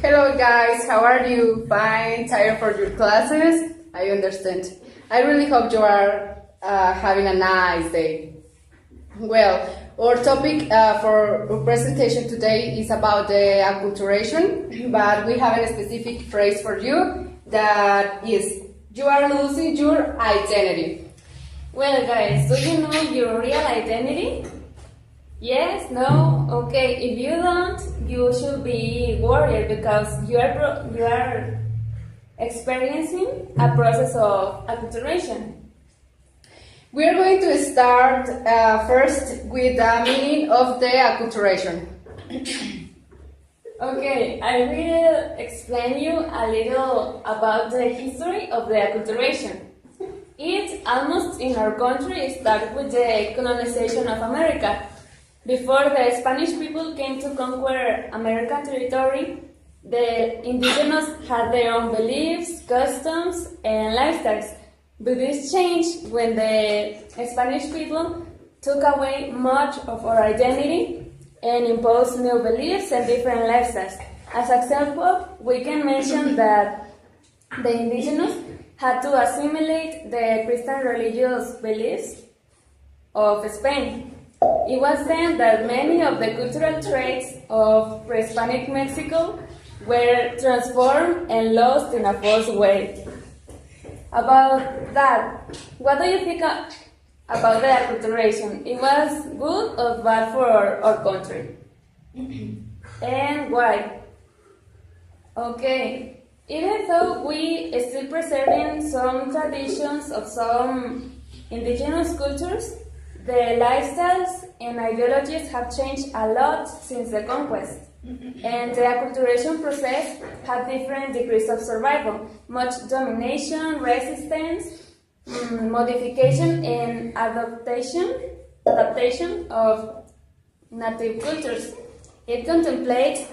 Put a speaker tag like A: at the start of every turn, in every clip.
A: Hello guys, how are you? Fine, tired for your classes? I understand. I really hope you are having a nice day. Well, our topic for our presentation today is about the acculturation, but we have a specific phrase for you that is, you are losing your identity.
B: Well guys, do you know your real identity? Yes? No? Okay, if you don't, you should be worried because you are experiencing a process of acculturation.
A: We are going to start first with the meaning of the acculturation.
B: Okay, I will explain you a little about the history of the acculturation. It almost in our country started with the colonization of America. Before the Spanish people came to conquer American territory, the indigenous had their own beliefs, customs, and lifestyles. But this changed when the Spanish people took away much of our identity and imposed new beliefs and different lifestyles. As example, we can mention that the indigenous had to assimilate the Christian religious beliefs of Spain. It was then that many of the cultural traits of pre-Hispanic Mexico were transformed and lost in a forced way. About that, what do you think about the acculturation? It was good or bad for our country? And why? Okay, even though we still preserving some traditions of some indigenous cultures, the lifestyles and ideologies have changed a lot since the conquest. And the acculturation process had different degrees of survival, much domination, resistance, modification, and adaptation of native cultures. It contemplates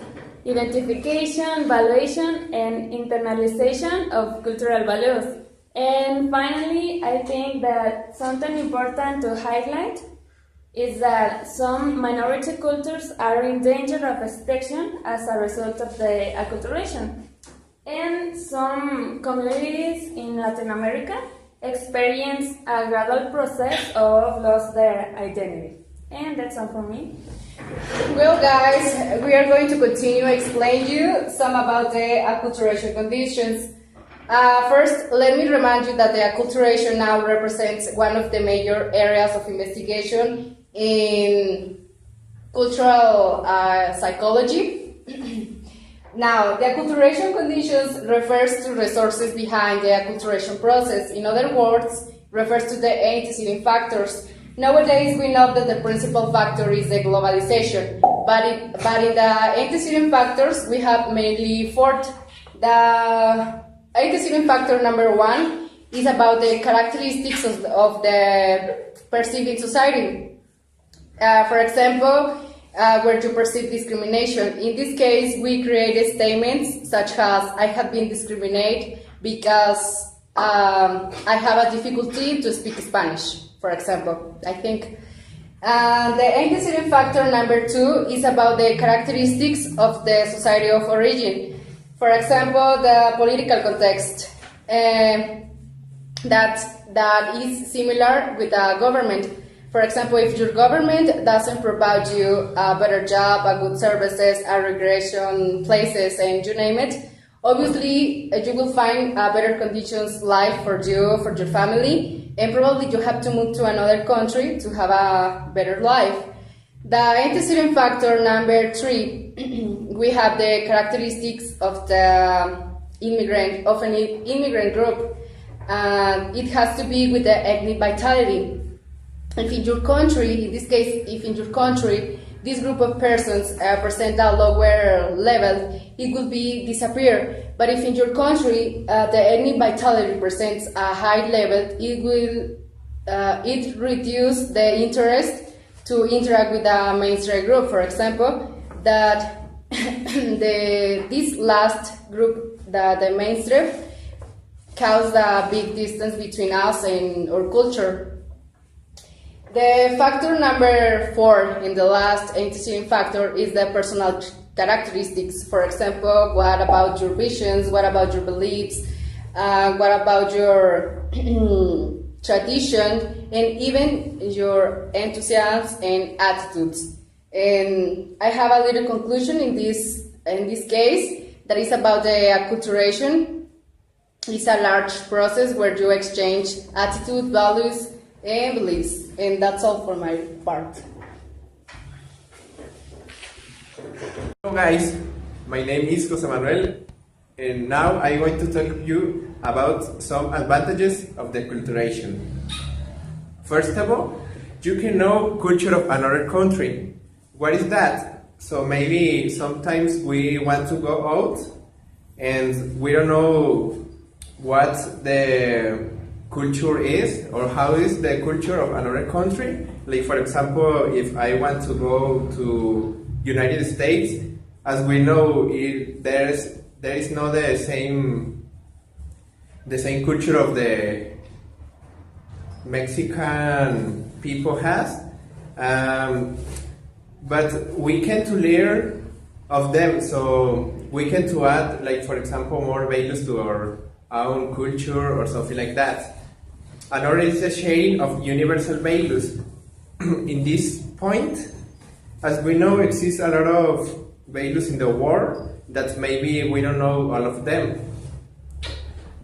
B: identification, valuation, and internalization of cultural values. And finally, I think that something important to highlight is that some minority cultures are in danger of extinction as a result of the acculturation. And some communities in Latin America experience a gradual process of lost their identity. And that's all for me.
A: Well guys, we are going to continue explain you some about the acculturation conditions. First, let me remind you that the acculturation now represents one of the major areas of investigation in cultural psychology. Now, the acculturation conditions refers to resources behind the acculturation process. In other words, refers to the antecedent factors. Nowadays, we know that the principal factor is the globalization, but in the antecedent factors, we have mainly four. The antecedent factor number one is about the characteristics of the perceiving society. For example, where you perceive discrimination. In this case, we created statements such as, I have been discriminated because I have a difficulty to speak Spanish, for example, I think. The antecedent factor number two is about the characteristics of the society of origin. For example, the political context that is similar with the government. For example, if your government doesn't provide you a better job, a good services, a recreation places, and you name it, obviously you will find better conditions life for you, for your family, and probably you have to move to another country to have a better life. The antecedent factor number three, we have the characteristics of the immigrant, of an immigrant group. It has to be with the ethnic vitality. If in your country, in this case, if in your country, this group of persons present a lower level, it will be disappear. But if in your country, the ethnic vitality presents a high level, it reduce the interest to interact with the mainstream group. For example, that this last group, the mainstream, caused a big distance between us and our culture. The factor number four in the last antecedent factor is the personal characteristics. For example, what about your visions? What about your beliefs? What about your tradition, and even your enthusiasm and attitudes? And I have a little conclusion in this case that is about the acculturation. It's a large process where you exchange attitude, values, and beliefs. And that's all for my part.
C: Hello guys, my name is Jose Manuel, and now I'm going to talk to you about some advantages of the acculturation. First of all, you can know culture of another country. What is that? So maybe sometimes we want to go out and we don't know what the culture is or how is the culture of another country. Like for example, if I want to go to United States, as we know, there is not the same culture of the Mexican people has, but we can to learn of them. So we can to add, like for example, more values to our own culture or something like that. Another is the sharing of universal values. In this point, as we know, exists a lot of values in the world that maybe we don't know all of them,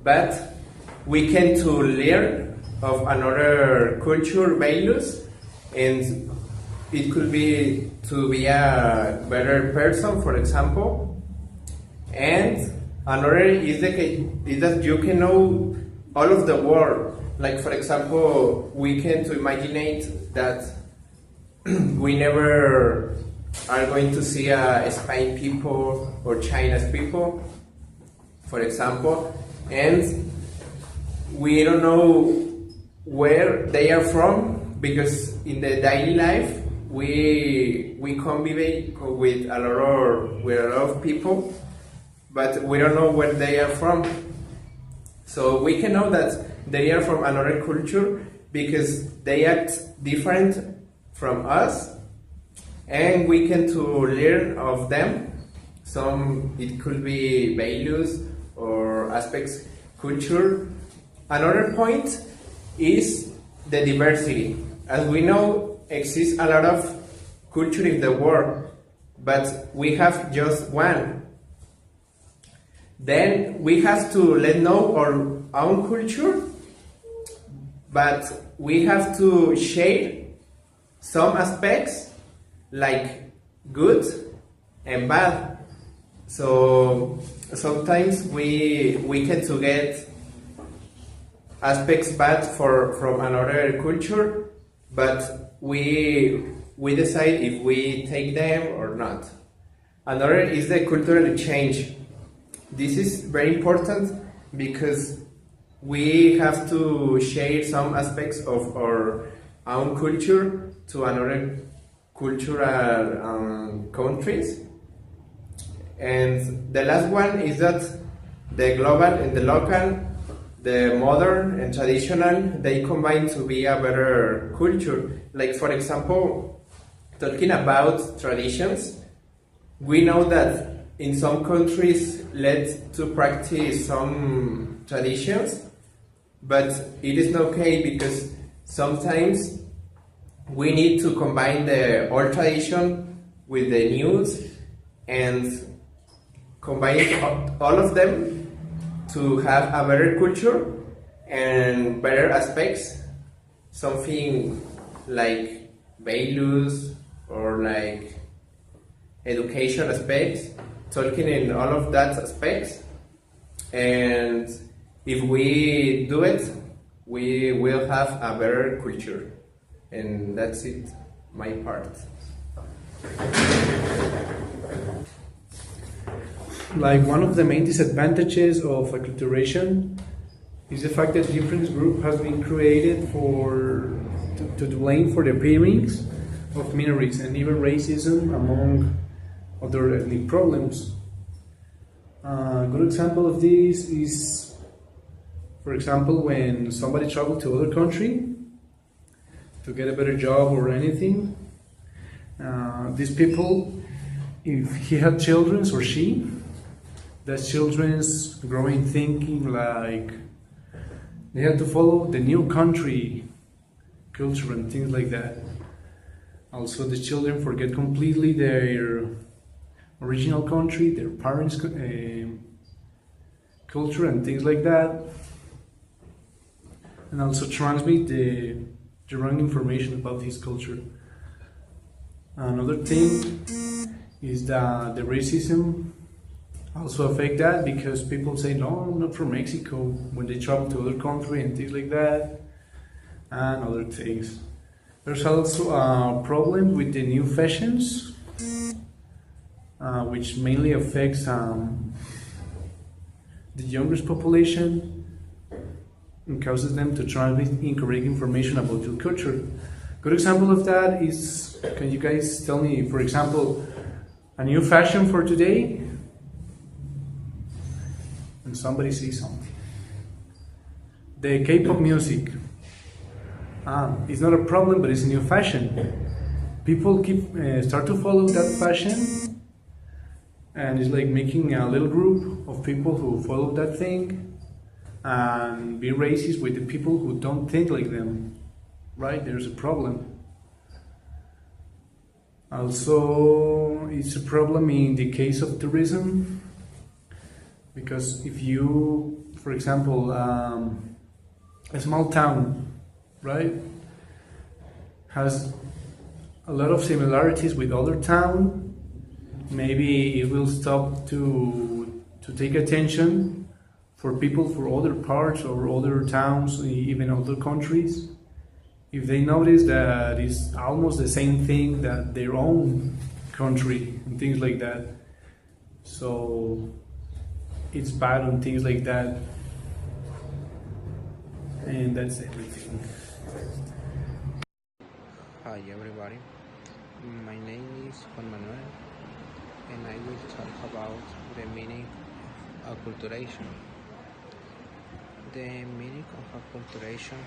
C: but we can to learn of another culture values, and it could be to be a better person, for example. And another is that you can know all of the world. Like for example, we can to imagine that we never are going to see Spain people or China's people, for example, and we don't know where they are from, because in the daily life we convive with a lot of people, but we don't know where they are from. So we can know that they are from another culture because they act different from us, and we can to learn of them. It could be values or aspects culture. Another point is the diversity. As we know, exists a lot of culture in the world, but we have just one. Then we have to let know our own culture, but we have to share some aspects like good and bad. So sometimes we can to get aspects bad from another culture, but we decide if we take them or not. Another is the cultural exchange. This is very important because we have to share some aspects of our own culture to another cultural countries. And the last one is that the global and the local, the modern and traditional, they combine to be a better culture. Like for example, talking about traditions, we know that in some countries let to practice some traditions, but it is not okay because sometimes we need to combine the old tradition with the news and combine all of them to have a better culture and better aspects, something like values or like education aspects, talking in all of that aspects. And if we do it, we will have a better culture. And that's it, my part.
D: Like one of the main disadvantages of acculturation is the fact that different group has been created to blame for the appearance of minorities and even racism among other ethnic problems. A good example of this is, for example, when somebody travels to other country to get a better job or anything, these people if he had children or she, that children's growing thinking like they had to follow the new country culture and things like that. Also, the children forget completely their original country, their parents' culture and things like that, and also transmit the wrong information about his culture. Another thing is that the racism also affect that, because people say, no, I'm not from Mexico when they travel to other country and things like that, and other things. There's also a problem with the new fashions, which mainly affects the youngest population and causes them to transmit incorrect information about your culture. Good example of that is, can you guys tell me, for example, a new fashion for today? And somebody says something. The K-pop music. It's not a problem, but it's a new fashion. People start to follow that fashion, and it's like making a little group of people who follow that thing and be racist with the people who don't think like them. Right? There's a problem. Also, it's a problem in the case of tourism, because if you, for example, a small town, right, has a lot of similarities with other town, maybe it will stop to take attention for people for other parts or other towns, even other countries, if they notice that it's almost the same thing that their own country and things like that. So it's bad on things like that. And that's everything.
E: Hi everybody, my name is Juan Manuel, and I will talk about the meaning of acculturation. The meaning of acculturation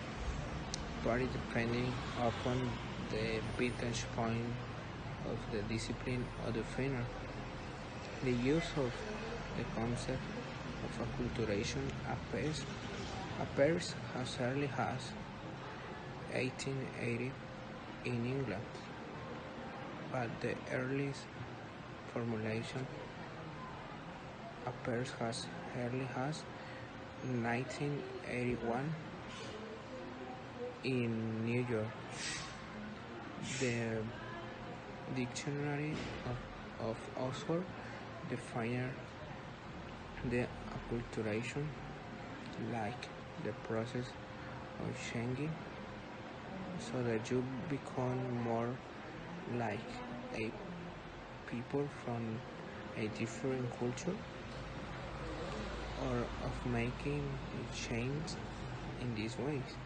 E: varies depending upon the vantage point of the discipline or the trainer. The use of the concept of acculturation appears as early as 1880 in England, but the earliest formulation appears as early as 1981 in New York. The Dictionary of Oxford defines the acculturation like the process of changing so that you become more like a people from a different culture, or of making a change in these ways.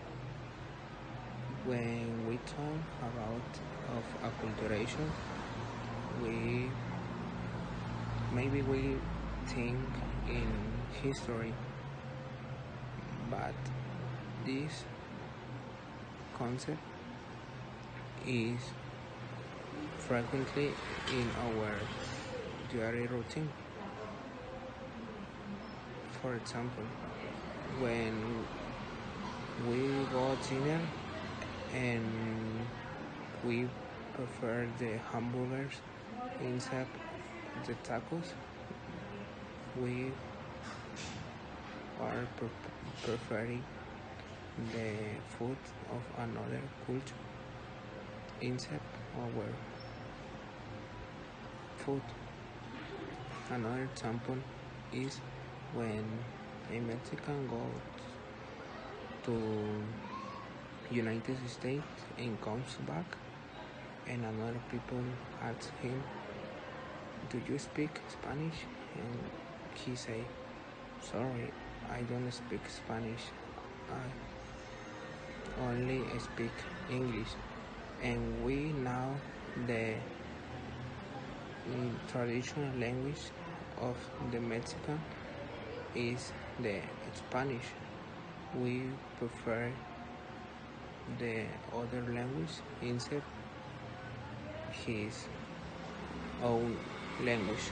E: When we talk about of acculturation, we think in history, but this concept is frequently in our daily routine. For example, when we go dinner and we prefer the hamburgers instead the tacos, we are preferring the food of another culture instead our food. Another example is when a Mexican goes to United States and comes back, and another people ask him, do you speak Spanish? And he say, sorry, I don't speak Spanish, I only speak English. And we know the traditional language of the Mexican is the Spanish. We prefer the other language instead his own language.